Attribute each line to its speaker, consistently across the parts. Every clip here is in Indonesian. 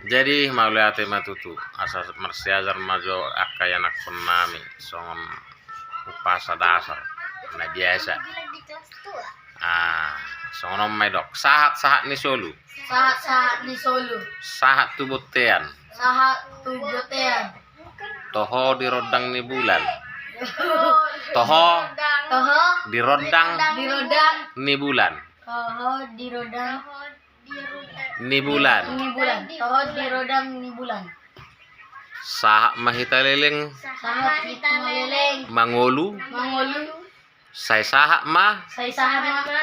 Speaker 1: Jadi mauliate matutu asas marsiajar majo akayanak penami songon upasa dasar na biasa. Songon medok sahat ni solu.
Speaker 2: Sahat ni solu.
Speaker 1: Sahat tubutean.
Speaker 2: Sahat tubutean.
Speaker 1: Toho di rodang ni bulan. Toho di rodang ni bulan.
Speaker 2: Toho di rodang
Speaker 1: ni bulan.
Speaker 2: Toho di rodang ni bulan.
Speaker 1: Sahat mahitaliling
Speaker 2: Sahat kita meleleng.
Speaker 1: mangolu. Sai sahat ma
Speaker 2: Sai sahat ma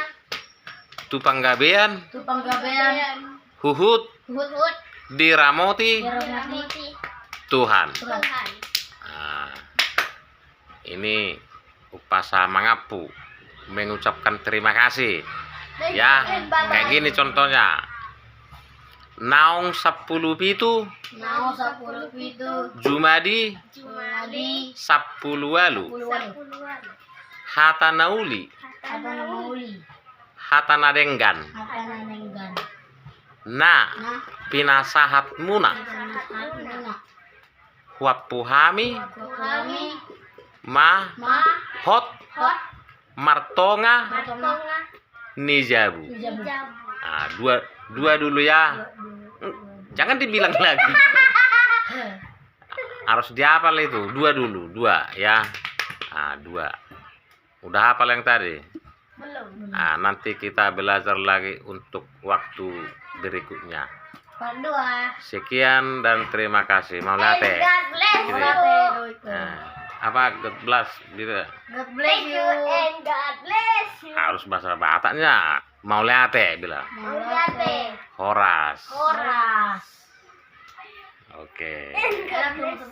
Speaker 1: tupanggabean
Speaker 2: tupanggabean.
Speaker 1: huhut
Speaker 2: Hut
Speaker 1: diramoti
Speaker 2: dirahmati
Speaker 1: Tuhan.
Speaker 2: Tuhan.
Speaker 1: Ini upasa mangapu mengucapkan terima kasih. Ya, kayak gini contohnya. Naung 10 pitu
Speaker 2: Naung 10 pitu
Speaker 1: Jumadi 10 walu Hatanauli
Speaker 2: Hatana mauli
Speaker 1: Hatana denggan
Speaker 2: Hatana nenggan
Speaker 1: na pinasahat muna
Speaker 2: Hatana
Speaker 1: Wapuhami
Speaker 2: kami
Speaker 1: ma hot martonga
Speaker 2: Martonga
Speaker 1: nijabu.
Speaker 2: Jabu.
Speaker 1: Dua dulu ya. Jangan dibilang lagi. Harus dihafal itu. Dua dulu, dua ya. Dua. Udah hafal yang tadi?
Speaker 2: Belum.
Speaker 1: Nanti kita belajar lagi untuk waktu berikutnya.
Speaker 2: Part 2.
Speaker 1: Sekian dan terima kasih. Maulate. Apa God bless gitu.
Speaker 2: God bless you and God bless you.
Speaker 1: Harus bahasa Bataknya. Maulate bilang.
Speaker 2: Maulate.
Speaker 1: Horas.
Speaker 2: Horas.
Speaker 1: Oke.